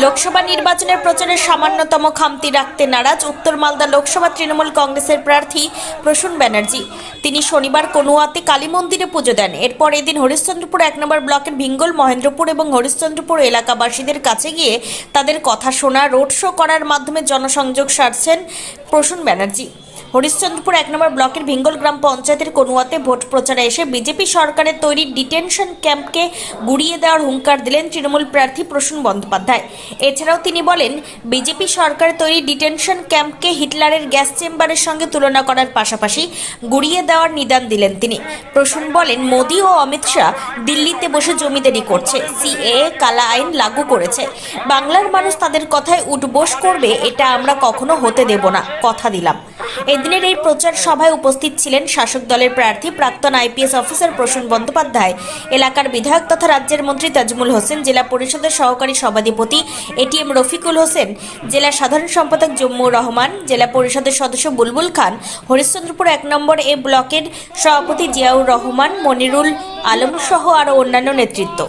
লোকসভা নির্বাচনের প্রচারে সামান্যতম খামতি রাখতে নারাজ উত্তর মালদা লোকসভা তৃণমূল কংগ্রেসের প্রার্থী প্রসূন ব্যানার্জি। তিনি শনিবার কনুয়াতে কালী মন্দিরে পুজো দেন। এরপর এদিন হরিশ্চন্দ্রপুর 1 নম্বর ব্লকের ভিঙ্গল, মহেন্দ্রপুর এবং হরিশ্চন্দ্রপুর এলাকাবাসীদের কাছে গিয়ে তাদের কথা শোনা, রোড শো করার মাধ্যমে জনসংযোগ সারছেন প্রসূন ব্যানার্জি। হরিশ্চন্দ্রপুর 1 নম্বর ব্লকের ভিঙ্গল গ্রাম পঞ্চায়েতের কনুয়াতে ভোট প্রচারে এসে বিজেপি সরকারের তৈরি ডিটেনশন ক্যাম্পকে গুড়িয়ে দেওয়ার হুঙ্কার দিলেন তৃণমূল প্রার্থী প্রসূন বন্দ্যোপাধ্যায়। এছাড়াও তিনি বলেন, বিজেপি সরকারের তৈরি ডিটেনশন ক্যাম্পকে হিটলারের গ্যাস চেম্বারের সঙ্গে তুলনা করার পাশাপাশি গুড়িয়ে দেওয়ার নিদান দিলেন তিনি। প্রসূন বলেন, মোদি ও অমিত শাহ দিল্লিতে বসে জমিদারি করছে, সিএএ কালা আইন লাগু করেছে, বাংলার মানুষ তাদের কথায় উঠবোস করবে, এটা আমরা কখনো হতে দেব না, কথা দিলাম। এদিনের এই প্রচার সভায় উপস্থিত ছিলেন শাসক দলের প্রার্থী প্রাক্তন আইপিএস অফিসার প্রসূন বন্দ্যোপাধ্যায়, এলাকার বিধায়ক তথা রাজ্যের মন্ত্রী তাজমুল হোসেন, জেলা পরিষদের সহকারী সভাধিপতি এটিএম রফিকুল হোসেন, জেলা সাধারণ সম্পাদক জম্মুর রহমান, জেলা পরিষদের সদস্য বুলবুল খান, হরিশ্চন্দ্রপুর 1 নম্বর এ ব্লকের সভাপতি জিয়াউর রহমান, মনিরুল আলম সহ আরো অন্যান্য নেতৃত্ব।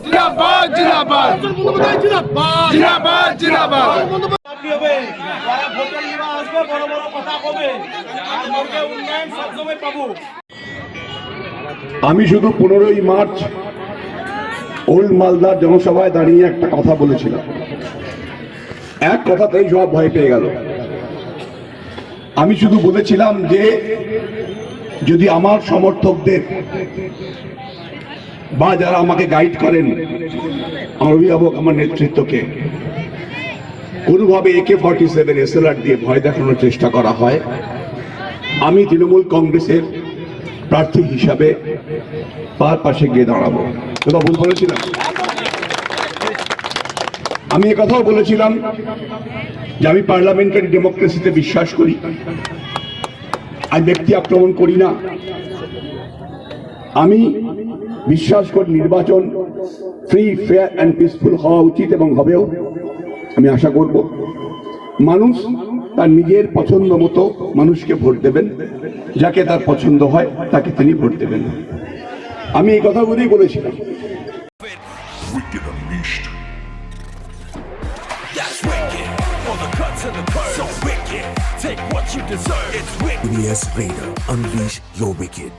আমি শুধু 15ই মার্চ ওল্ড মালদার জনসভায় দাঁড়িয়ে একটা কথা বলেছিলাম, এক কথাতেই সব ভয় পেয়ে গেল। আমি শুধু বলেছিলাম যে যদি আমার সমর্থকদের বা যারা আমাকে গাইড করেন, আমার অভিভাবক, আমার নেতৃত্বকে কোনোভাবে AK-47 SLR দিয়ে ভয় দেখানোর চেষ্টা করা হয়, আমি তৃণমূল কংগ্রেসের প্রার্থী হিসাবে তার পাশে গিয়ে দাঁড়াবো। কথা ভুল বলেছিলাম? আমি একথাও বলেছিলাম যে আমি পার্লামেন্টারি ডেমোক্রেসিতে বিশ্বাস করি, আমি ব্যক্তি আক্রমণ করি না। আমি বিশ্বাস করি নির্বাচন ফ্রি, ফেয়ার অ্যান্ড পিসফুল হওয়া উচিত এবং হবেও। আমি আশা করব মানুষ তার নিজের পছন্দ মতো মানুষকে ভোট দেবেন, যাকে তার পছন্দ হয় তাকে তিনি ভোট দেবেন। আমি এই কথাগুলোই বলেছিলাম। EBS Radar, unleash your wicked.